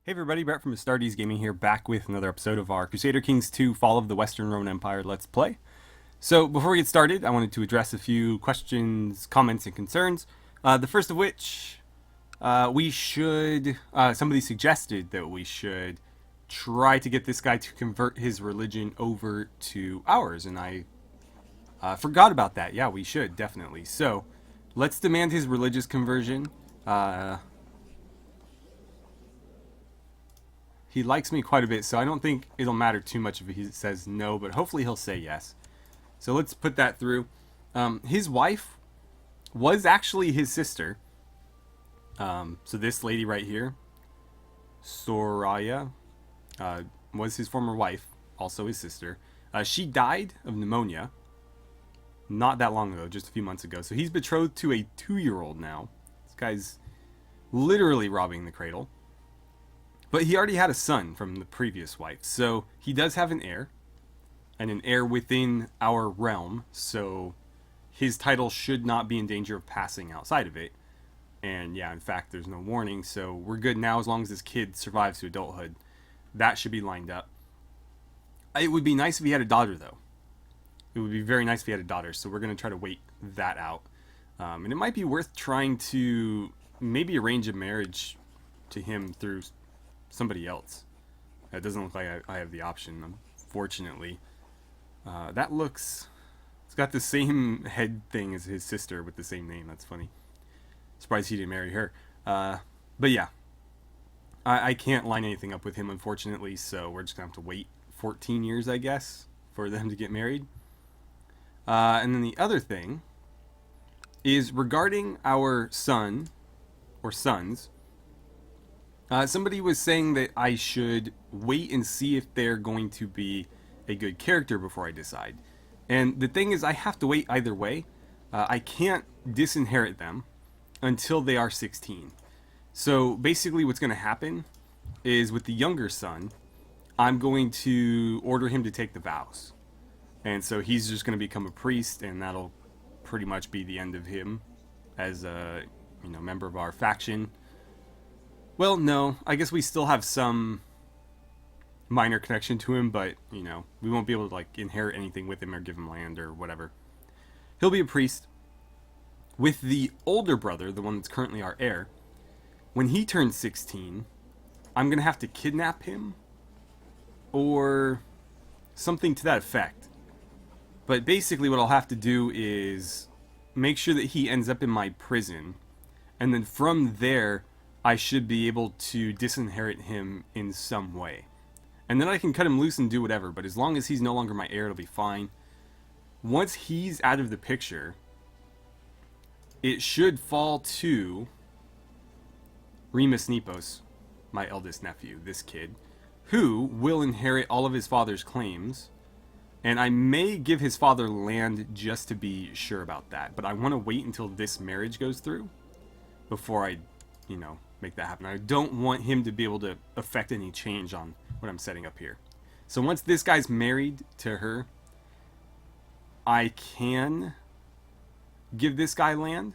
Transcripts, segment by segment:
Hey everybody, Brett from AstartesGaming here, back with another episode of our Crusader Kings 2 Fall of the Western Roman Empire Let's Play. So before we get started, I wanted to address a few questions, comments, and concerns. The first of which, somebody suggested that we should try to get this guy to convert his religion over to ours, and I forgot about that. Yeah, we should, definitely. So, let's demand his religious conversion. He likes me quite a bit, so I don't think it'll matter too much if he says no, but hopefully he'll say yes. So let's put that through. His wife was actually his sister. So this lady right here, Soraya, was his former wife, also his sister. She died of pneumonia not that long ago, just a few months ago. So he's betrothed to a 2-year-old now. This guy's literally robbing the cradle. But he already had a son from the previous wife, so he does have an heir, and an heir within our realm, so his title should not be in danger of passing outside of it. And yeah, in fact, there's no warning, so we're good now as long as this kid survives to adulthood. That should be lined up. It would be nice if he had a daughter, though. It would be very nice if he had a daughter, so we're going to try to wait that out. And it might be worth trying to maybe arrange a marriage to him through somebody else. It doesn't look like I have the option, unfortunately. That looks... It's got the same head thing as his sister with the same name. That's funny. Surprised he didn't marry her. But yeah. I can't line anything up with him, unfortunately, so we're just going to have to wait 14 years, I guess, for them to get married. And then the other thing is regarding our son, or sons. Somebody was saying that I should wait and see if they're going to be a good character before I decide. And the thing is, I have to wait either way. I can't disinherit them until they are 16. So basically what's going to happen is with the younger son, I'm going to order him to take the vows. And so he's just going to become a priest, and that'll pretty much be the end of him as a member of our faction. Well, no, I guess we still have some minor connection to him, but, we won't be able to, inherit anything with him or give him land or whatever. He'll be a priest. With the older brother, the one that's currently our heir, when he turns 16, I'm going to have to kidnap him or something to that effect. But basically what I'll have to do is make sure that he ends up in my prison, and then from there I should be able to disinherit him in some way. And then I can cut him loose and do whatever, but as long as he's no longer my heir, it'll be fine. Once he's out of the picture, it should fall to Julius Nepos, my eldest nephew, this kid, who will inherit all of his father's claims. And I may give his father land just to be sure about that, but I want to wait until this marriage goes through before I, make that happen. I don't want him to be able to affect any change on what I'm setting up here. So once this guy's married to her, I can give this guy land.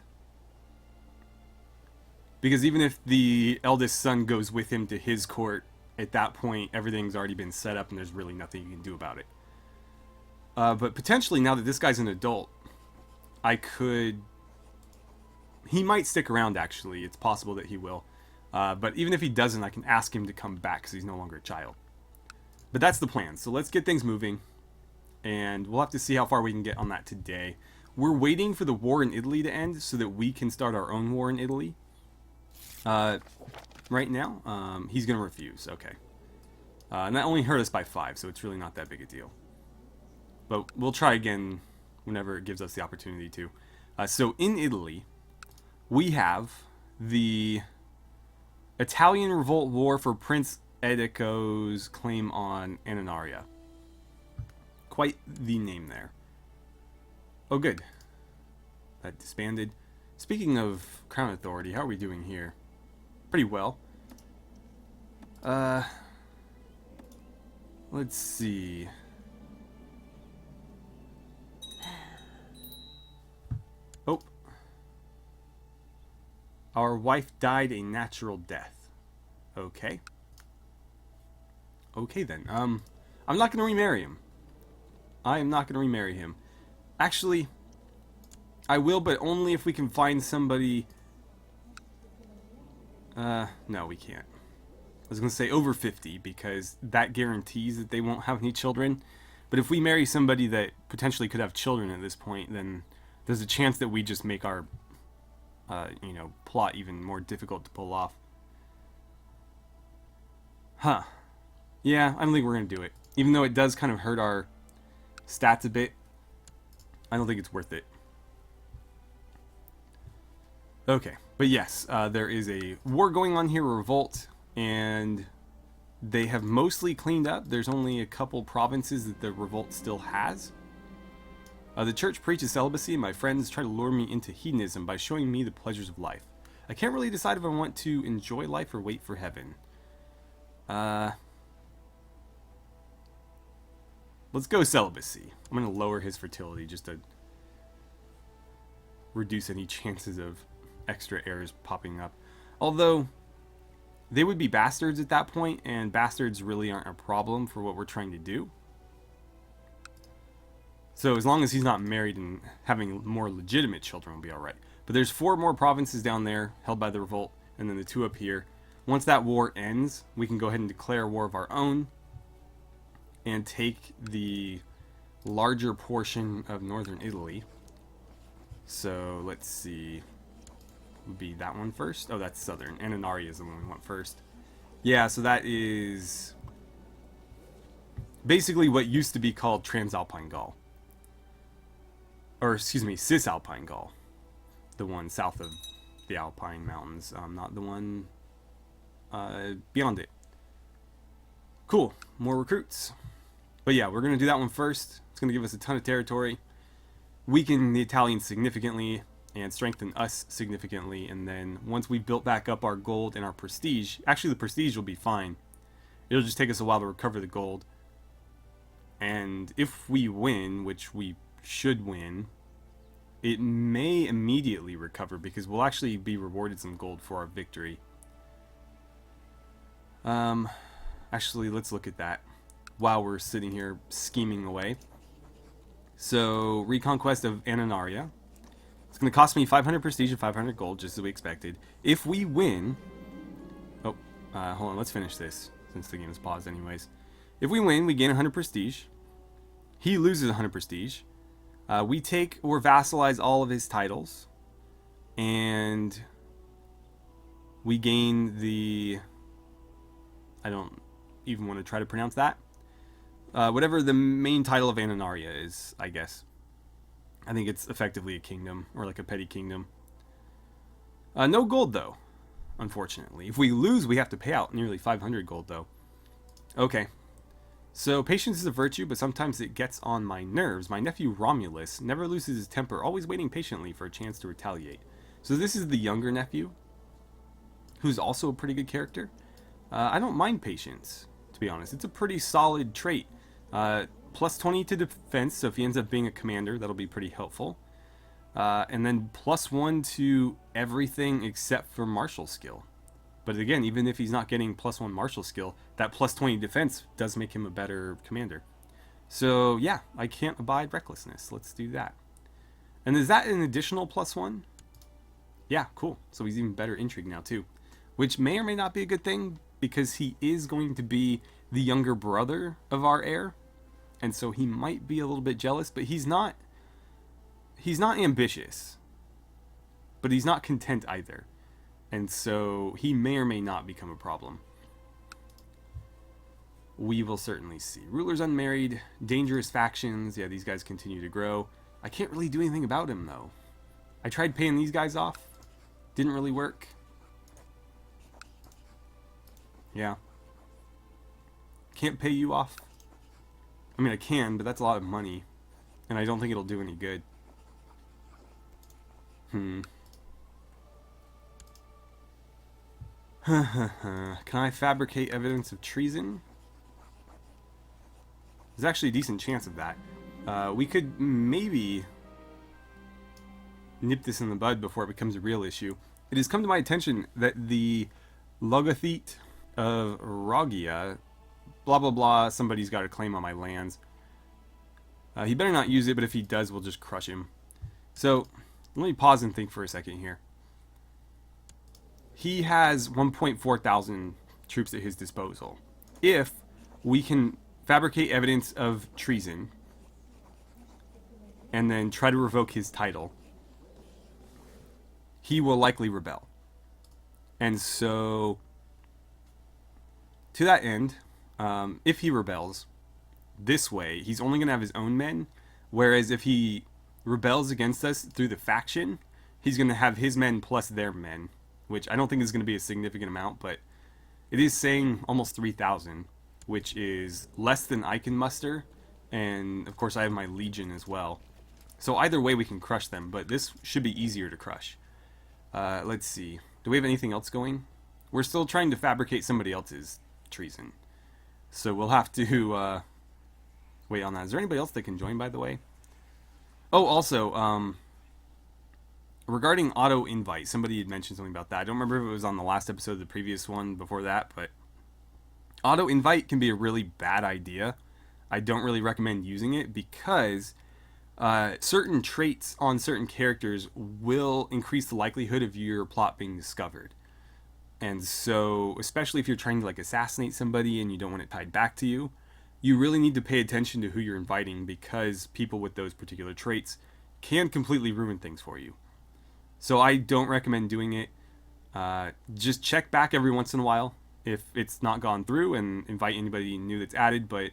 Because even if the eldest son goes with him to his court, at that point, everything's already been set up and there's really nothing you can do about it. But potentially, now that this guy's an adult, I could... He might stick around, actually. It's possible that he will. But even if he doesn't, I can ask him to come back because he's no longer a child. But that's the plan. So let's get things moving. And we'll have to see how far we can get on that today. We're waiting for the war in Italy to end so that we can start our own war in Italy. Right now, he's going to refuse. Okay. And that only hurt us by 5, so it's really not that big a deal. But we'll try again whenever it gives us the opportunity to. So in Italy, we have the Italian Revolt War for Prince Edico's claim on Annonaria. Quite the name there. Oh, good. That disbanded. Speaking of Crown Authority, how are we doing here? Pretty well. Let's see. Oh. Our wife died a natural death. Okay. Okay then. I'm not gonna remarry him. I am not gonna remarry him. Actually, I will, but only if we can find somebody. No, we can't. I was gonna say over 50 because that guarantees that they won't have any children. But if we marry somebody that potentially could have children at this point, then there's a chance that we just make our, plot even more difficult to pull off. Huh. Yeah, I don't think we're going to do it. Even though it does kind of hurt our stats a bit, I don't think it's worth it. Okay, but yes, there is a war going on here, a revolt, and they have mostly cleaned up. There's only a couple provinces that the revolt still has. The church preaches celibacy, and my friends try to lure me into hedonism by showing me the pleasures of life. I can't really decide if I want to enjoy life or wait for heaven. Let's go celibacy. I'm going to lower his fertility just to reduce any chances of extra heirs popping up. Although, they would be bastards at that point, and bastards really aren't a problem for what we're trying to do. So as long as he's not married and having more legitimate children, we'll be alright. But there's 4 more provinces down there held by the revolt, and then the 2 up here. Once that war ends, we can go ahead and declare a war of our own and take the larger portion of northern Italy. So let's see. Would be that one first. Oh, that's southern. Annonaria is the one we want first. Yeah, so that is basically what used to be called Transalpine Gaul. Or, excuse me, Cisalpine Gaul. The one south of the Alpine Mountains. Not the one beyond it. Cool. More recruits. But yeah, we're going to do that one first. It's going to give us a ton of territory. Weaken the Italians significantly and strengthen us significantly. And then once we've built back up our gold and our prestige, actually the prestige will be fine. It'll just take us a while to recover the gold. And if we win, which we should win, it may immediately recover because we'll actually be rewarded some gold for our victory. Actually, let's look at that while we're sitting here scheming away. So, reconquest of Annonaria. It's going to cost me 500 prestige and 500 gold, just as we expected. If we win... Oh, hold on, let's finish this, since the game is paused anyways. If we win, we gain 100 prestige. He loses 100 prestige. We take or vassalize all of his titles. And we gain the... I don't even want to try to pronounce that. Whatever the main title of Annonaria is, I guess. I think it's effectively a kingdom, or like a petty kingdom. No gold, though, unfortunately. If we lose, we have to pay out nearly 500 gold, though. Okay. So, patience is a virtue, but sometimes it gets on my nerves. My nephew Romulus never loses his temper, always waiting patiently for a chance to retaliate. So this is the younger nephew, who's also a pretty good character. I don't mind patience, to be honest. It's a pretty solid trait. Plus 20 to defense, so if he ends up being a commander, that'll be pretty helpful. And then plus 1 to everything except for martial skill. But again, even if he's not getting plus 1 martial skill, that plus 20 defense does make him a better commander. So yeah, I can't abide recklessness. Let's do that. And is that an additional plus 1? Yeah, cool. So he's even better intrigue now too. Which may or may not be a good thing, because he is going to be the younger brother of our heir. And so he might be a little bit jealous, but he's not ambitious. But he's not content either. And so he may or may not become a problem. We will certainly see. Rulers unmarried, dangerous factions. Yeah, these guys continue to grow. I can't really do anything about him, though. I tried paying these guys off. Didn't really work. Yeah. Can't pay you off. I mean, I can, but that's a lot of money. And I don't think it'll do any good. Can I fabricate evidence of treason? There's actually a decent chance of that. We could maybe nip this in the bud before it becomes a real issue. It has come to my attention that the Logothete of Rogia blah blah blah, somebody's got a claim on my lands. He better not use it, but if he does, we'll just crush him. So, let me pause and think for a second here. He has 1.4 thousand troops at his disposal. If we can fabricate evidence of treason and then try to revoke his title, he will likely rebel. And so, to that end, if he rebels this way, he's only going to have his own men, whereas if he rebels against us through the faction, he's going to have his men plus their men, which I don't think is going to be a significant amount, but it is saying almost 3,000, which is less than I can muster, and of course I have my legion as well. So either way we can crush them, but this should be easier to crush. Let's see. Do we have anything else going? We're still trying to fabricate somebody else's treason. So we'll have to wait on that. Is there anybody else that can join, by the way? Oh, also, regarding auto-invite, somebody had mentioned something about that. I don't remember if it was on the last episode of the previous one before that, but auto-invite can be a really bad idea. I don't really recommend using it because certain traits on certain characters will increase the likelihood of your plot being discovered. And so, especially if you're trying to like assassinate somebody and you don't want it tied back to you, you really need to pay attention to who you're inviting, because people with those particular traits can completely ruin things for you. So I don't recommend doing it. Just check back every once in a while if it's not gone through and invite anybody new that's added, but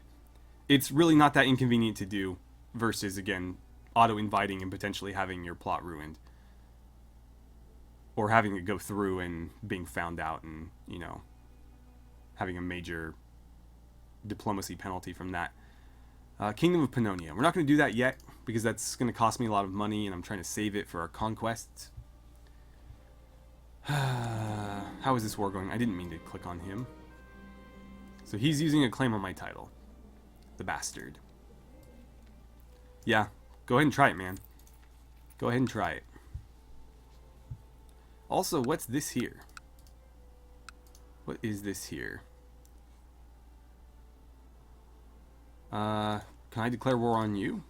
it's really not that inconvenient to do versus, again, auto-inviting and potentially having your plot ruined. Or having it go through and being found out and, you know, having a major diplomacy penalty from that. Kingdom of Pannonia. We're not going to do that yet because that's going to cost me a lot of money and I'm trying to save it for our conquests. How is this war going? I didn't mean to click on him. So he's using a claim on my title. The bastard. Yeah, go ahead and try it, man. Go ahead and try it. Also, what's this here? What is this here? Can I declare war on you?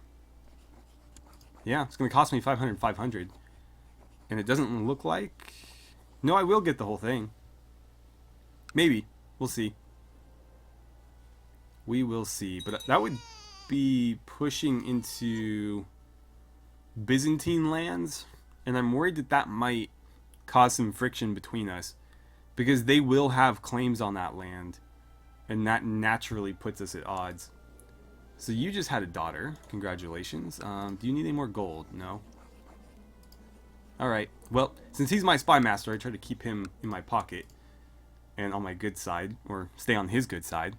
Yeah, it's going to cost me 500, 500. And it doesn't look like... No, I will get the whole thing. Maybe. We'll see. We will see. But that would be pushing into Byzantine lands. And I'm worried that that might cause some friction between us. Because they will have claims on that land. And that naturally puts us at odds. So you just had a daughter. Congratulations. Do you need any more gold? No. Alright. Well, since he's my spy master, I try to keep him in my pocket. And on my good side. Or stay on his good side.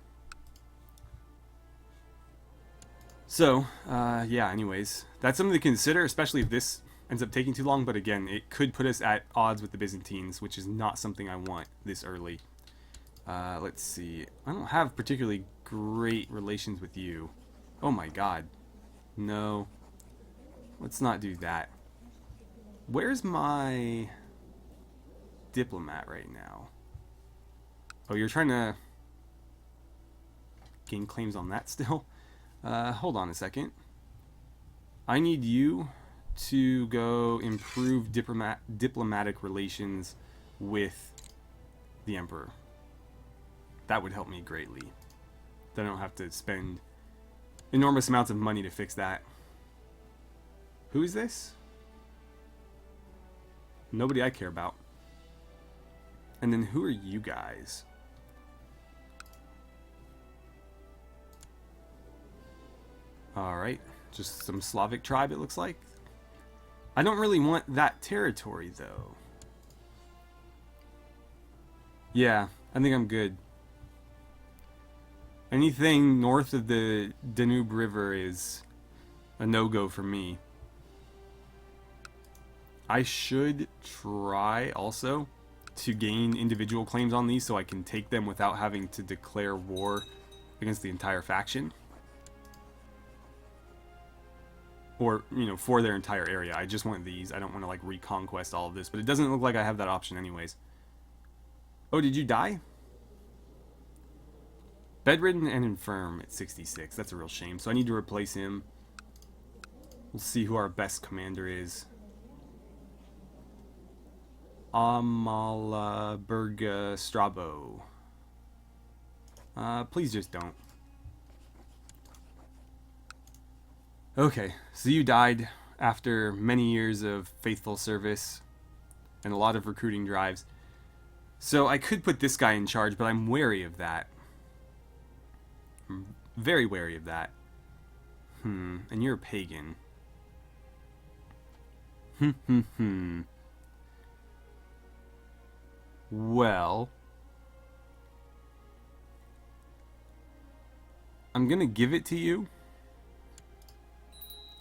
So, yeah, anyways. That's something to consider, especially if this ends up taking too long. But again, it could put us at odds with the Byzantines, which is not something I want this early. Let's see. I don't have particularly great relations with you. Oh my god. No. Let's not do that. Where's my diplomat right now? Oh, you're trying to gain claims on that still? Hold on a second. I need you to go improve diplomatic relations with the Emperor. That would help me greatly. Then I don't have to spend enormous amounts of money to fix that. Who is this? Nobody I care about. And then who are you guys? Alright, just some Slavic tribe it looks like. I don't really want that territory though. Yeah, I think I'm good. Anything north of the Danube River is a no-go for me. I should try also to gain individual claims on these so I can take them without having to declare war against the entire faction. Or, you know, for their entire area. I just want these. I don't want to, like, reconquest all of this. But it doesn't look like I have that option anyways. Oh, did you die? Bedridden and infirm at 66. That's a real shame. So I need to replace him. We'll see who our best commander is. Amalberga Strabo. Please just don't. Okay, so you died after many years of faithful service and a lot of recruiting drives. So I could put this guy in charge, but I'm wary of that. I'm very wary of that. And you're a pagan. Well, I'm gonna give it to you.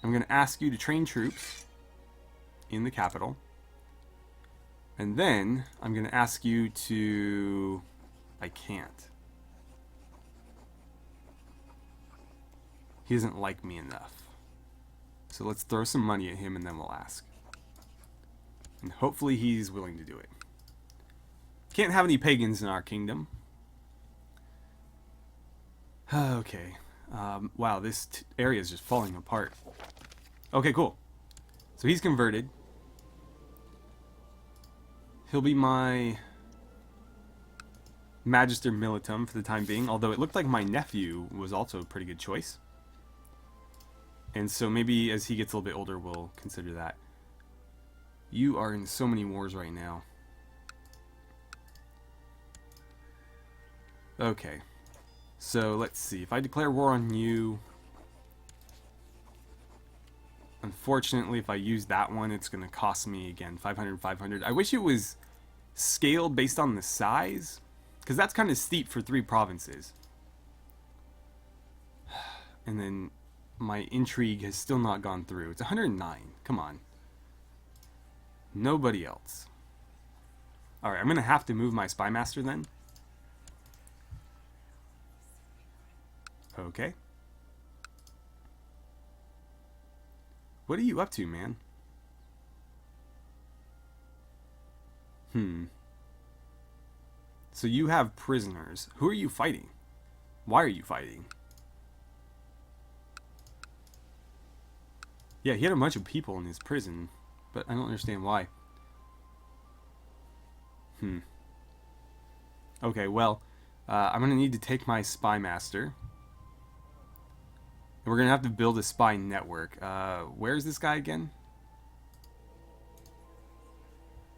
I'm gonna ask you to train troops in the capital. And then I'm gonna ask you to... I can't. He doesn't like me enough. So let's throw some money at him and then we'll ask. And hopefully he's willing to do it. Can't have any pagans in our kingdom. Okay. Wow, this area is just falling apart. Okay, cool. So he's converted. He'll be my Magister Militum for the time being, although it looked like my nephew was also a pretty good choice. And so maybe as he gets a little bit older, we'll consider that. You are in so many wars right now. Okay. So let's see. If I declare war on you... Unfortunately, if I use that one, it's going to cost me, again, 500, 500. I wish it was scaled based on the size, because that's kind of steep for 3 provinces. And then my intrigue has still not gone through. It's 109. Come on. Nobody else. Alright, I'm going to have to move my spy master then. Okay. What are you up to, man? So you have prisoners. Who are you fighting? Why are you fighting? Yeah, he had a bunch of people in his prison, but I don't understand why. Okay, well, I'm going to need to take my spy master. And we're going to have to build a spy network. Where's this guy again?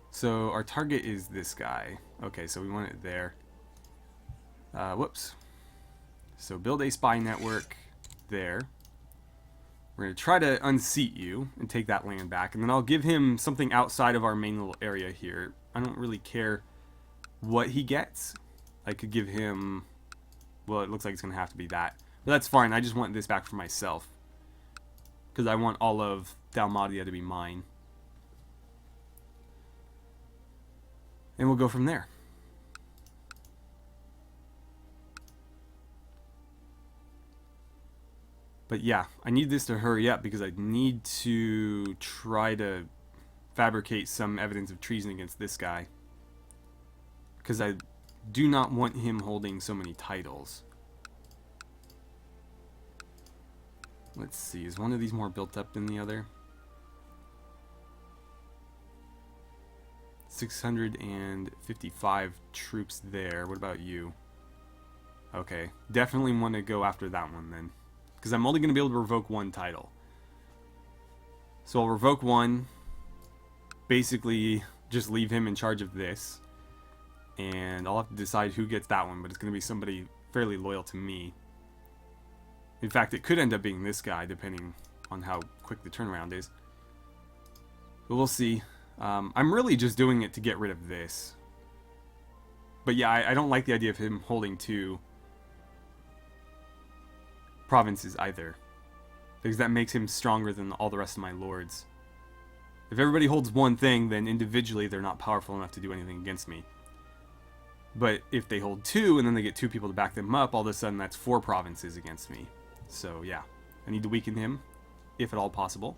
So our target is this guy. Okay, so we want it there. Whoops. So build a spy network there. We're going to try to unseat you and take that land back. And then I'll give him something outside of our main little area here. I don't really care what he gets. I could give him... Well, it looks like it's going to have to be that. But that's fine. I just want this back for myself. Because I want all of Dalmatia to be mine. And we'll go from there. But yeah, I need this to hurry up because I need to try to fabricate some evidence of treason against this guy. Because I do not want him holding so many titles. Let's see, is one of these more built up than the other? 655 troops there. What about you? Okay, definitely want to go after that one then. Because I'm only going to be able to revoke 1 title. So I'll revoke 1. Basically, just leave him in charge of this. And I'll have to decide who gets that one, but it's going to be somebody fairly loyal to me. In fact, it could end up being this guy, depending on how quick the turnaround is. But we'll see. I'm really just doing it to get rid of this. But yeah, I don't like the idea of him holding 2 provinces either. Because that makes him stronger than all the rest of my lords. If everybody holds 1 thing, then individually they're not powerful enough to do anything against me. But if they hold 2, and then they get 2 people to back them up, all of a sudden that's 4 provinces against me. So yeah, I need to weaken him, if at all possible.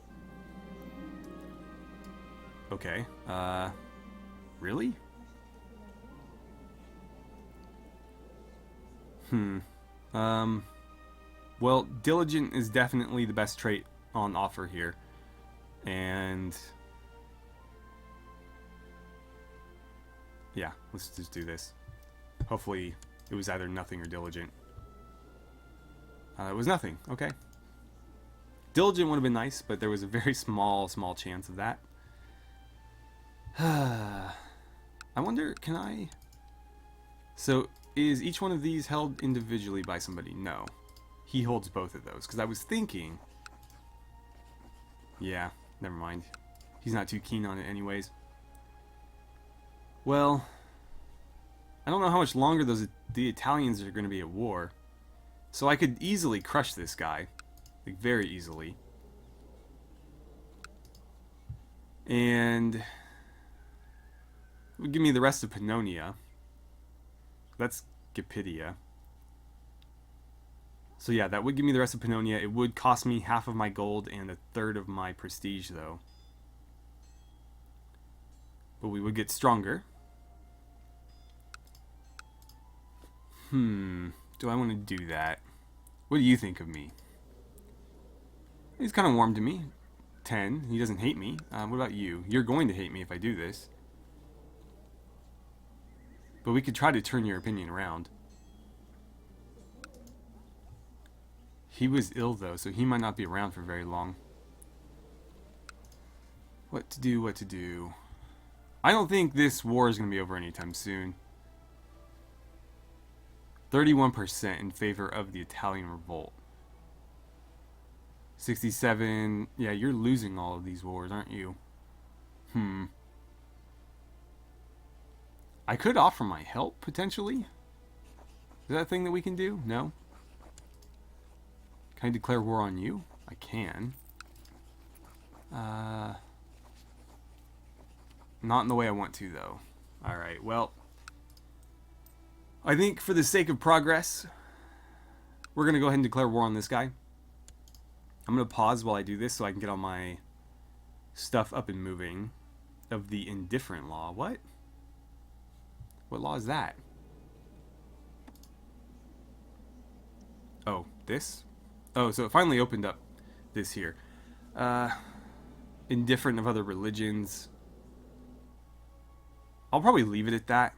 Okay, really? Well, diligent is definitely the best trait on offer here. And yeah, let's just do this. Hopefully it was either nothing or diligent. It was nothing. Okay. Diligent would have been nice, but there was a very small chance of that. I wonder, can I... So, is each one of these held individually by somebody? No. He holds both of those, because I was thinking... Yeah, never mind. He's not too keen on it anyways. Well, I don't know how much longer the Italians are going to be at war. So I could easily crush this guy. Like, very easily. And... it would give me the rest of Pannonia. That's Gepidia. So yeah, that would give me the rest of Pannonia. It would cost me half of my gold and a third of my prestige, though. But we would get stronger. Do I want to do that? What do you think of me? He's kind of warm to me. 10. He doesn't hate me. What about you? You're going to hate me if I do this. But we could try to turn your opinion around. He was ill, though, so he might not be around for very long. What to do, what to do. I don't think this war is going to be over anytime soon. 31% in favor of the Italian revolt. 67... Yeah, you're losing all of these wars, aren't you? I could offer my help, potentially. Is that a thing that we can do? No? Can I declare war on you? I can. Not in the way I want to, though. Alright, well... I think for the sake of progress, we're going to go ahead and declare war on this guy. I'm going to pause while I do this so I can get all my stuff up and moving. Of the indifferent law. What? What law is that? Oh, this? Oh, so it finally opened up this here. Indifferent of other religions. I'll probably leave it at that.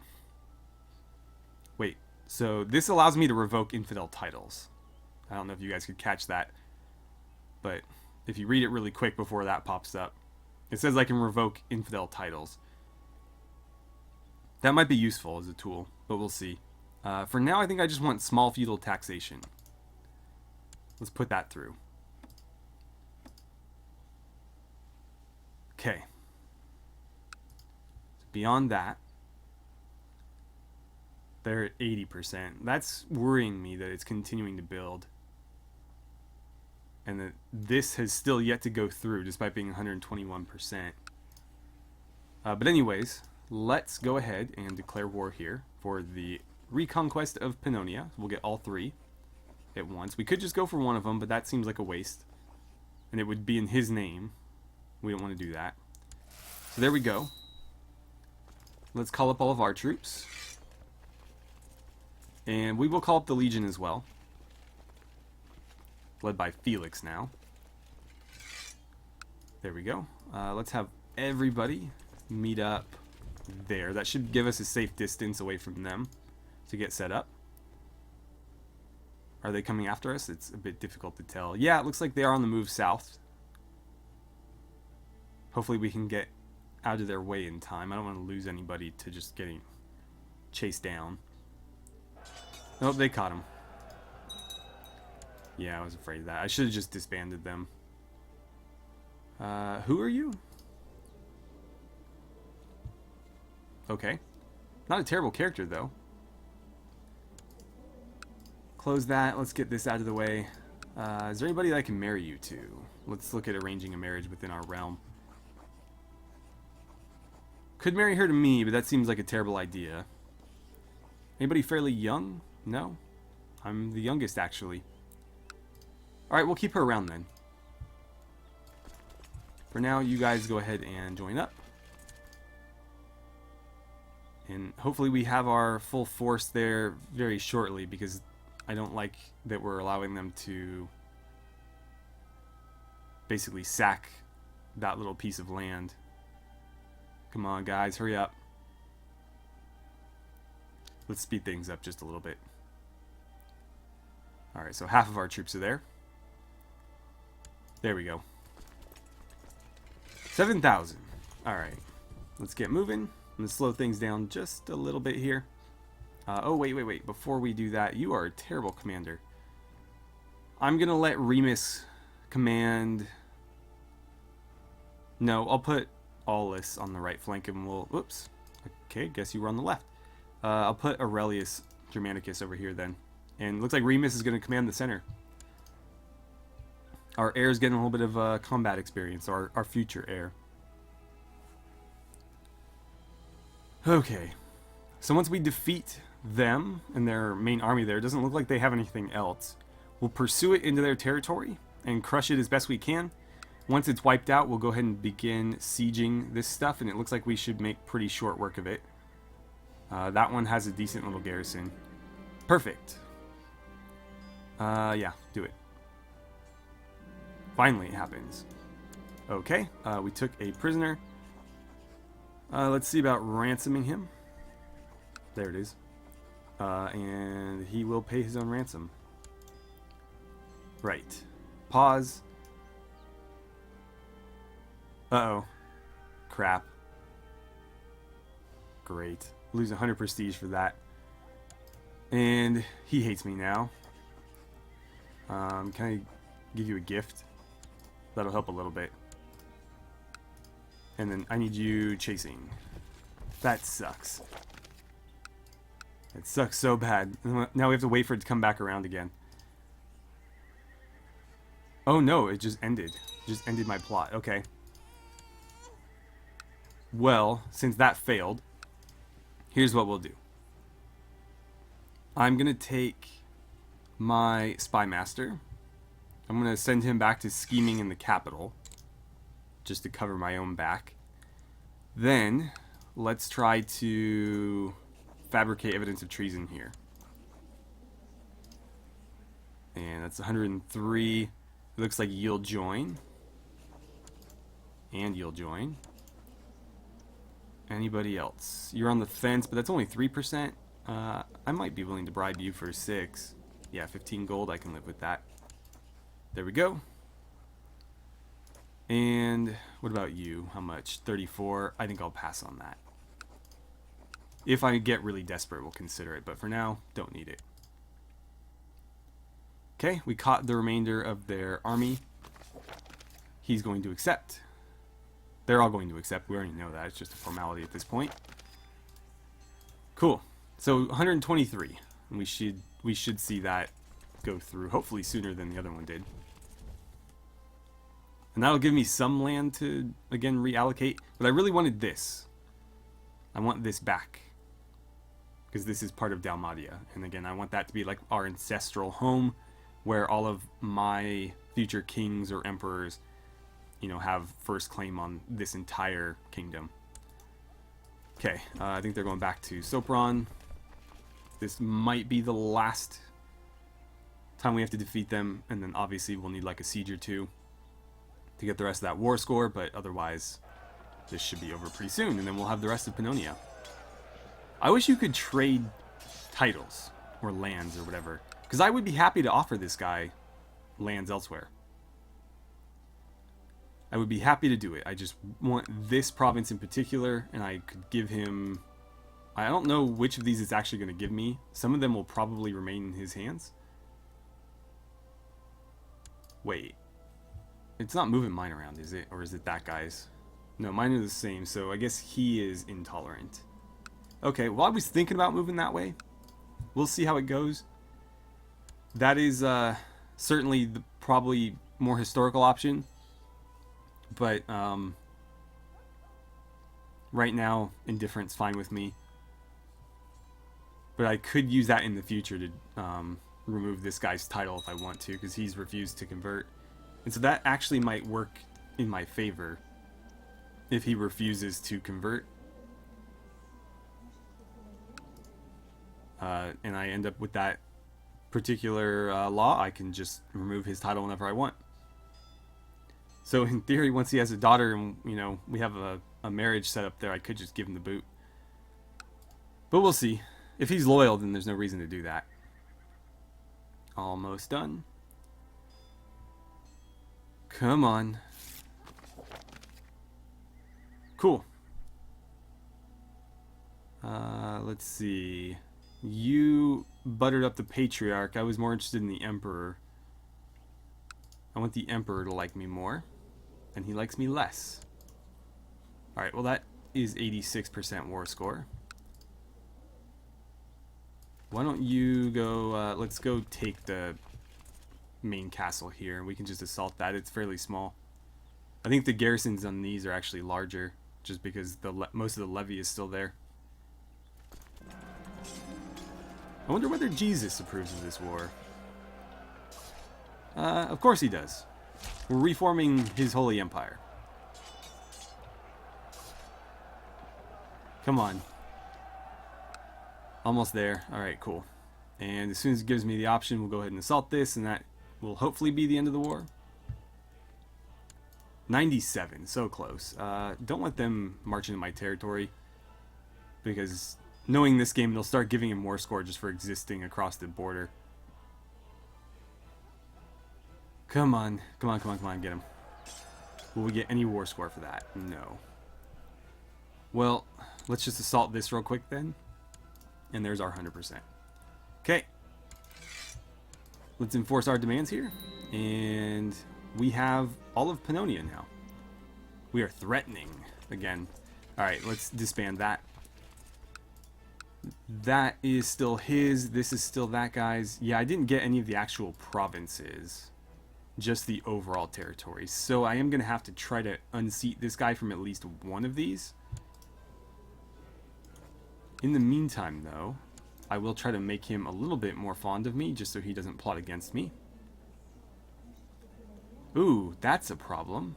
Wait, so this allows me to revoke infidel titles. I don't know if you guys could catch that. But if you read it really quick before that pops up, it says I can revoke infidel titles. That might be useful as a tool, but we'll see. For now, I think I just want small feudal taxation. Let's put that through. Okay. Beyond that, they're at 80%. That's worrying me that it's continuing to build. And that this has still yet to go through, despite being 121%. But anyways, let's go ahead and declare war here for the reconquest of Pannonia. We'll get all three at once. We could just go for one of them, but that seems like a waste. And it would be in his name. We don't want to do that. So there we go. Let's call up all of our troops. And we will call up the Legion as well. Led by Felix now. There we go. Let's have everybody meet up there. That should give us a safe distance away from them to get set up. Are they coming after us? It's a bit difficult to tell. Yeah, it looks like they are on the move south. Hopefully we can get out of their way in time. I don't want to lose anybody to just getting chased down. Nope, they caught him. Yeah, I was afraid of that. I should have just disbanded them. Who are you? Okay. Not a terrible character, though. Close that. Let's get this out of the way. Is there anybody that I can marry you to? Let's look at arranging a marriage within our realm. Could marry her to me, but that seems like a terrible idea. Anybody fairly young? No? I'm the youngest, actually. Alright, we'll keep her around then. For now, you guys go ahead and join up. And hopefully we have our full force there very shortly, because I don't like that we're allowing them to basically sack that little piece of land. Come on, guys, hurry up. Let's speed things up just a little bit. Alright, so half of our troops are there. There we go. 7,000. Alright, let's get moving. I'm going to slow things down just a little bit here. Oh, wait. Before we do that, you are a terrible commander. I'm going to let Remus command... No, I'll put Aulus on the right flank and we'll... Whoops. Okay, guess you were on the left. I'll put Aurelius Germanicus over here then. And it looks like Remus is going to command the center. Our heir is getting a little bit of combat experience, our future heir. Okay. So once we defeat them and their main army there, it doesn't look like they have anything else. We'll pursue it into their territory and crush it as best we can. Once it's wiped out, we'll go ahead and begin sieging this stuff, and it looks like we should make pretty short work of it. That one has a decent little garrison. Perfect. Yeah, do it. Finally it happens. Okay, we took a prisoner. Let's see about ransoming him. There it is. And he will pay his own ransom. Right. Pause. Uh-oh. Crap. Great. Lose 100 prestige for that. And he hates me now. Can I give you a gift? That'll help a little bit. And then I need you chasing. That sucks. It sucks so bad. Now we have to wait for it to come back around again. Oh no, it just ended. Just ended my plot. Okay. Well, since that failed, here's what we'll do. I'm going to take my spy master. I'm going to send him back to scheming in the capital, just to cover my own back. Then, let's try to fabricate evidence of treason here. And that's 103. It looks like you'll join. And you'll join. Anybody else? You're on the fence, but that's only 3%. I might be willing to bribe you for 6. Yeah, 15 gold, I can live with that. There we go. And what about you? How much? 34. I think I'll pass on that. If I get really desperate, we'll consider it, but for now, don't need it. Okay, we caught the remainder of their army. He's going to accept. They're all going to accept. We already know that. It's just a formality at this point. Cool. So 123. And we should see that go through, hopefully sooner than the other one did. And that'll give me some land to, again, reallocate. But I really wanted this. I want this back. Because this is part of Dalmatia. And again, I want that to be like our ancestral home, where all of my future kings or emperors, you know, have first claim on this entire kingdom. Okay, I think they're going back to Sopron. This might be the last time we have to defeat them, and then obviously we'll need like a siege or two to get the rest of that war score, but otherwise this should be over pretty soon, and then we'll have the rest of Pannonia. I wish you could trade titles or lands or whatever, because I would be happy to offer this guy lands elsewhere. I would be happy to do it. I just want this province in particular, and I could give him... I don't know which of these it's actually going to give me. Some of them will probably remain in his hands. Wait. It's not moving mine around, is it? Or is it that guy's? No, mine are the same, so I guess he is intolerant. Okay, well, I was thinking about moving that way. We'll see how it goes. That is certainly the probably more historical option. But right now, indifference fine with me. But I could use that in the future to remove this guy's title if I want to, because he's refused to convert. And so that actually might work in my favor if he refuses to convert. And I end up with that particular law, I can just remove his title whenever I want. So in theory, once he has a daughter and, you know, we have a marriage set up there, I could just give him the boot. But we'll see. If he's loyal, then there's no reason to do that. Almost done. Come on. Cool. Let's see. You buttered up the Patriarch. I was more interested in the Emperor. I want the Emperor to like me more. And he likes me less. Alright, well that is 86% war score. Why don't you go, let's go take the main castle here, and we can just assault that. It's fairly small. I think the garrisons on these are actually larger, just because most of the levy is still there. I wonder whether Jesus approves of this war. Of course he does. We're reforming his holy empire. Come on. Almost there. Alright, cool. And as soon as it gives me the option, we'll go ahead and assault this, and that will hopefully be the end of the war. 97, so close. Don't let them march into my territory, because knowing this game, they'll start giving him war score just for existing across the border. Come on. Come on, come on, come on, get him. Will we get any war score for that? No. Well, let's just assault this real quick then. And there's our 100%. Okay. Let's enforce our demands here. And we have all of Pannonia now. We are threatening again. Alright, let's disband that. That is still his. This is still that guy's. Yeah, I didn't get any of the actual provinces. Just the overall territory. So I am going to have to try to unseat this guy from at least one of these. In the meantime, though, I will try to make him a little bit more fond of me, just so he doesn't plot against me. Ooh, that's a problem.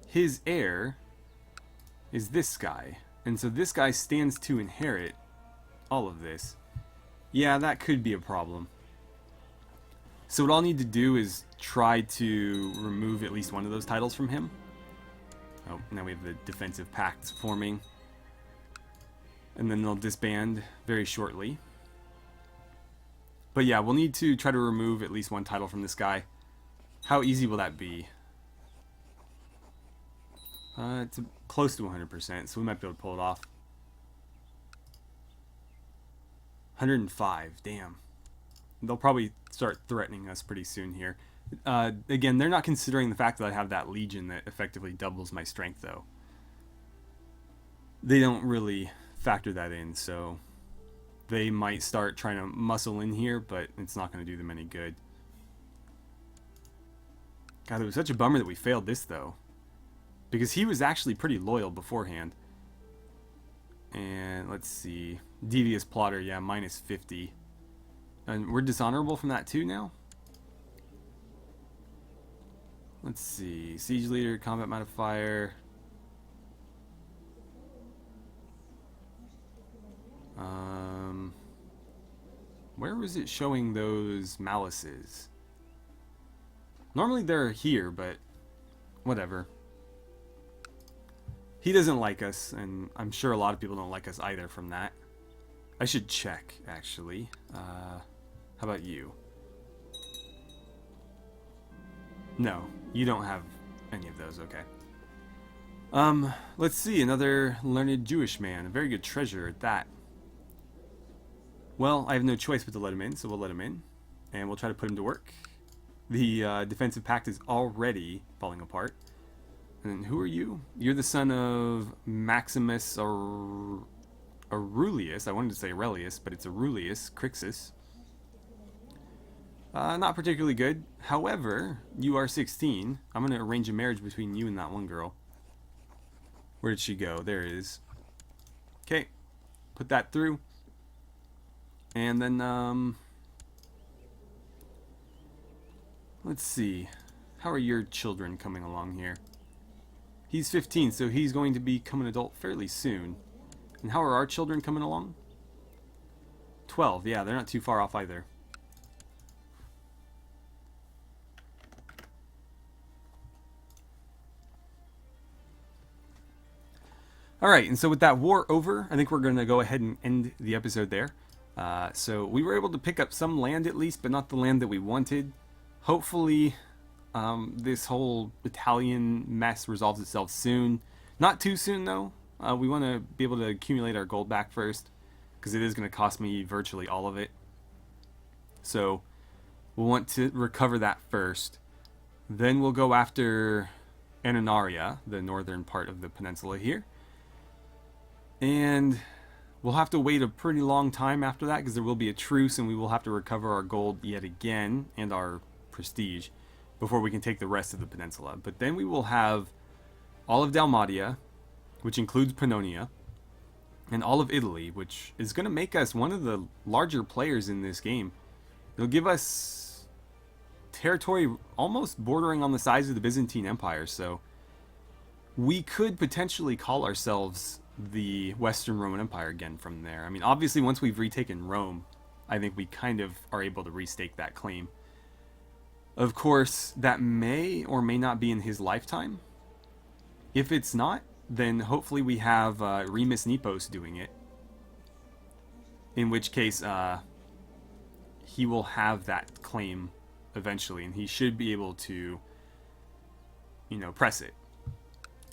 His heir is this guy, and so this guy stands to inherit all of this. Yeah, that could be a problem. So what I'll need to do is try to remove at least one of those titles from him. Oh, now we have the defensive pacts forming. And then they'll disband very shortly. But yeah, we'll need to try to remove at least one title from this guy. How easy will that be? It's close to 100%, so we might be able to pull it off. 105, damn. They'll probably start threatening us pretty soon here. Again, they're not considering the fact that I have that legion that effectively doubles my strength, though. They don't really factor that in, so they might start trying to muscle in here, but it's not going to do them any good. God, it was such a bummer that we failed this, though, because he was actually pretty loyal beforehand. And let's see, devious plotter, yeah, minus 50, and we're dishonorable from that too now. Let's see, siege leader, combat modifier. Where was it showing those malices? Normally they're here, but whatever. He doesn't like us, and I'm sure a lot of people don't like us either from that. I should check, actually. How about you? No, you don't have any of those, okay. Let's see, another learned Jewish man. A very good treasure at that. Well, I have no choice but to let him in, so we'll let him in. And we'll try to put him to work. The defensive pact is already falling apart. And who are you? You're the son of Maximus Aurelius. I wanted to say Aurelius, but it's Aurelius Crixus. Not particularly good. However, you are 16. I'm going to arrange a marriage between you and that one girl. Where did she go? There it is. Okay. Put that through. And then, let's see. How are your children coming along here? He's 15, so he's going to become an adult fairly soon. And how are our children coming along? 12, yeah, they're not too far off either. Alright, and so with that war over, I think we're going to go ahead and end the episode there. So we were able to pick up some land at least, but not the land that we wanted. Hopefully, this whole Italian mess resolves itself soon. Not too soon, though. We want to be able to accumulate our gold back first, because it is going to cost me virtually all of it. So we'll want to recover that first. Then we'll go after Annonaria, the northern part of the peninsula here. And we'll have to wait a pretty long time after that, because there will be a truce and we will have to recover our gold yet again and our prestige before we can take the rest of the peninsula. But then we will have all of Dalmatia, which includes Pannonia, and all of Italy, which is going to make us one of the larger players in this game. It'll give us territory almost bordering on the size of the Byzantine Empire, so we could potentially call ourselves the Western Roman Empire again from there. I mean, obviously, once we've retaken Rome, I think we kind of are able to restake that claim. Of course, that may or may not be in his lifetime. If it's not, then hopefully we have Julius Nepos doing it. In which case, he will have that claim eventually, and he should be able to, press it.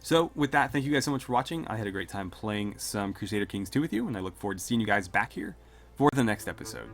So, with that, thank you guys so much for watching. I had a great time playing some Crusader Kings 2 with you, and I look forward to seeing you guys back here for the next episode.